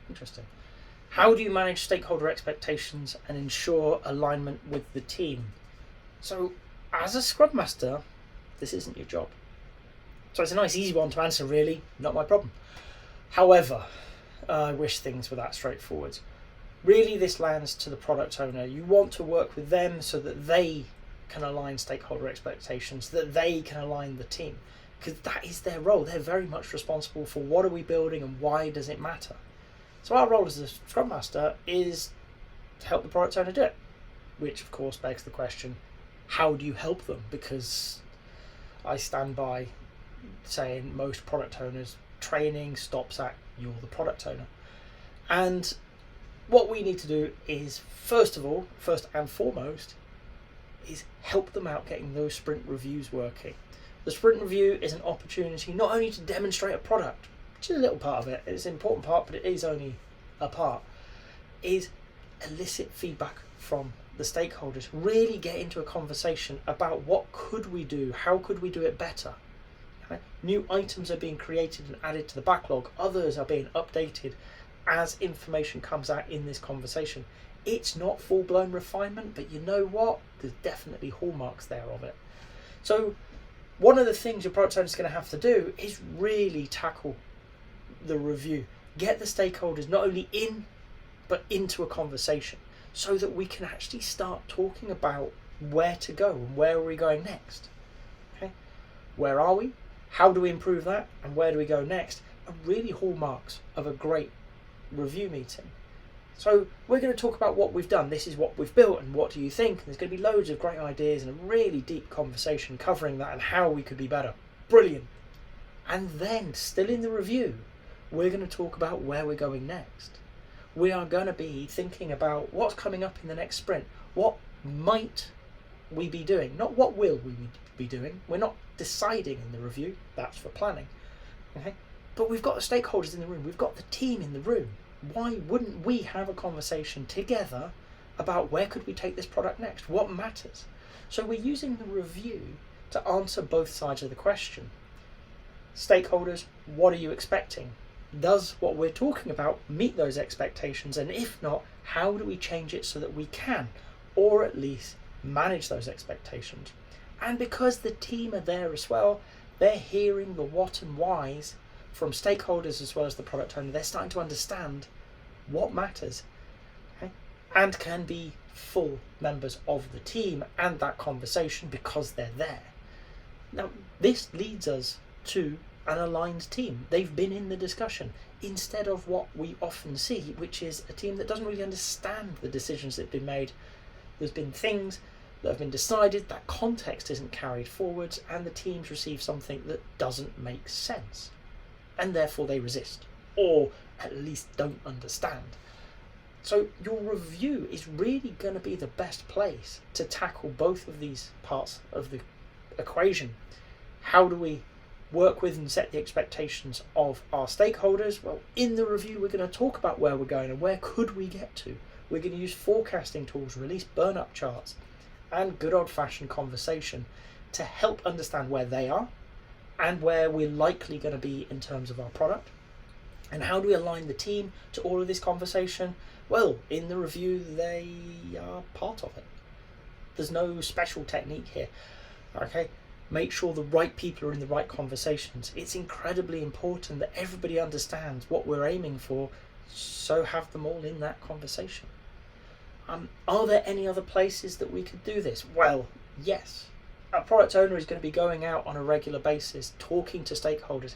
Interesting. How do you manage stakeholder expectations and ensure alignment with the team? So, as a Scrum Master, this isn't your job. So it's a nice easy one to answer, really, not my problem. However, I wish things were that straightforward. Really, this lands to the product owner. You want to work with them so that they can align stakeholder expectations, that they can align the team, because that is their role. They're very much responsible for what are we building and why does it matter. So our role as a Scrum Master is to help the product owner do it, which of course begs the question, how do you help them? Because I stand by saying most product owners, training stops at you're the product owner. And what we need to do is, first and foremost, is help them out getting those sprint reviews working. The sprint review is an opportunity not only to demonstrate a product, which is a little part of it, it's an important part, but it is only a part, is elicit feedback from the stakeholders, really get into a conversation about what could we do, how could we do it better. Okay? New items are being created and added to the backlog, others are being updated as information comes out in this conversation. It's not full-blown refinement, but you know what? There's definitely hallmarks there of it. So one of the things your product owner is going to have to do is really tackle the review. Get the stakeholders not only in, but into a conversation so that we can actually start talking about where to go and where are we going next. Okay? Where are we? How do we improve that? And where do we go next? Are really hallmarks of a great review meeting. So we're going to talk about what we've done. This is what we've built and what do you think? And there's going to be loads of great ideas and a really deep conversation covering that and how we could be better. Brilliant. And then still in the review, we're going to talk about where we're going next. We are going to be thinking about what's coming up in the next sprint. What might we be doing? Not what will we be doing. We're not deciding in the review. That's for planning. Okay? But we've got the stakeholders in the room. We've got the team in the room. Why wouldn't we have a conversation together about where could we take this product next? What matters? So we're using the review to answer both sides of the question. Stakeholders, what are you expecting? Does what we're talking about meet those expectations? And if not, how do we change it so that we can, or at least manage those expectations? And because the team are there as well, they're hearing the what and whys from stakeholders as well as the product owner. They're starting to understand what matters, okay? And can be full members of the team and that conversation because they're there. Now, this leads us to an aligned team. They've been in the discussion instead of what we often see, which is a team that doesn't really understand the decisions that have been made. There's been things that have been decided, that context isn't carried forwards, and the teams receive something that doesn't make sense. And therefore they resist, or at least don't understand. So your review is really going to be the best place to tackle both of these parts of the equation. How do we work with and set the expectations of our stakeholders? Well, in the review we're going to talk about where we're going and where could we get to. We're going to use forecasting tools, release burn-up charts, and good old-fashioned conversation to help understand where they are and where we're likely going to be in terms of our product. And how do we align the team to all of this conversation? Well, in the review, they are part of it. There's no special technique here. Okay? Make sure the right people are in the right conversations. It's incredibly important that everybody understands what we're aiming for, so have them all in that conversation. Are there any other places that we could do this? Well, yes. A product owner is going to be going out on a regular basis, talking to stakeholders,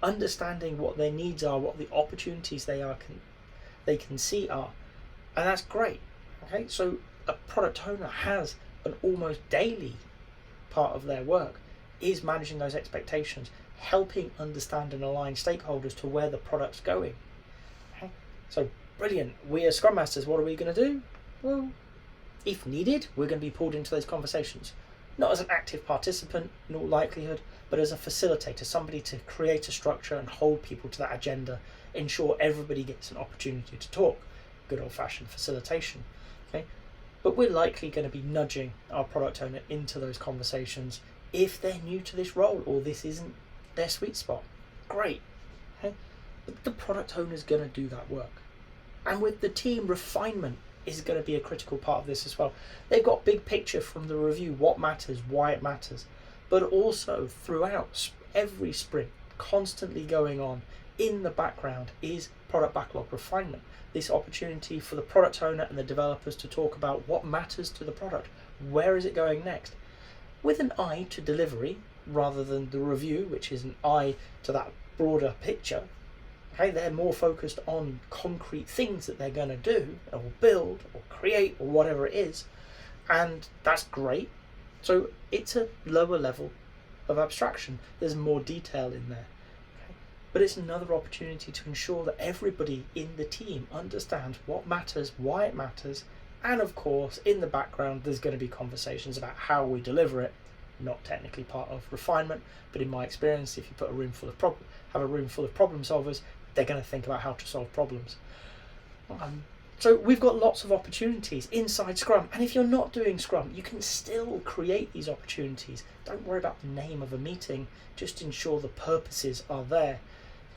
understanding what their needs are, what the opportunities they can see are, and that's great. Okay, so a product owner has an almost daily part of their work is managing those expectations, helping understand and align stakeholders to where the product's going. Okay, so brilliant. We as Scrum Masters, what are we going to do? Well, if needed, we're going to be pulled into those conversations. Not as an active participant in all likelihood, but as a facilitator, somebody to create a structure and hold people to that agenda, ensure everybody gets an opportunity to talk. Good old-fashioned facilitation. Okay, but we're likely going to be nudging our product owner into those conversations if they're new to this role or this isn't their sweet spot. Great. Okay, The product owner is going to do that work. And with the team, refinement is going to be a critical part of this as well. They've got big picture from the review, what matters, why it matters, but also throughout every sprint, constantly going on in the background is product backlog refinement. This opportunity for the product owner and the developers to talk about what matters to the product, where is it going next, with an eye to delivery rather than the review, which is an eye to that broader picture. Okay, they're more focused on concrete things that they're going to do or build or create or whatever it is, and that's great. So it's a lower level of abstraction. There's more detail in there. Okay? But it's another opportunity to ensure that everybody in the team understands what matters, why it matters, and of course in the background there's going to be conversations about how we deliver it. Not technically part of refinement, but in my experience, if you put a room full of have a room full of problem solvers, they're going to think about how to solve problems. So we've got lots of opportunities inside Scrum, and if you're not doing Scrum, you can still create these opportunities. Don't worry about the name of a meeting, just ensure the purposes are there.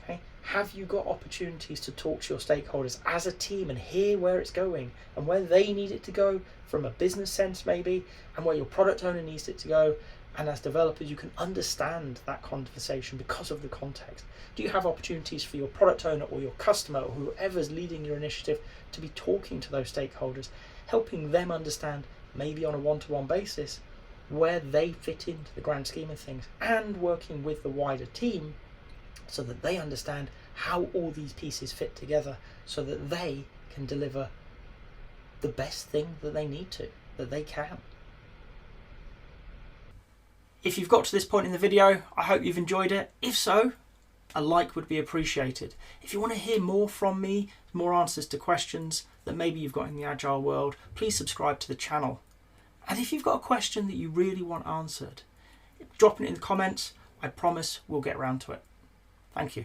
Okay? Have you got opportunities to talk to your stakeholders as a team and hear where it's going and where they need it to go from a business sense maybe, and where your product owner needs it to go? And as developers, you can understand that conversation because of the context. Do you have opportunities for your product owner or your customer or whoever's leading your initiative to be talking to those stakeholders, helping them understand, maybe on a one-to-one basis, where they fit into the grand scheme of things, and working with the wider team so that they understand how all these pieces fit together so that they can deliver the best thing that they need to, that they can. If you've got to this point in the video, I hope you've enjoyed it. If so, a like would be appreciated. If you want to hear more from me, more answers to questions that maybe you've got in the Agile world, please subscribe to the channel. And if you've got a question that you really want answered, drop it in the comments. I promise we'll get around to it. Thank you.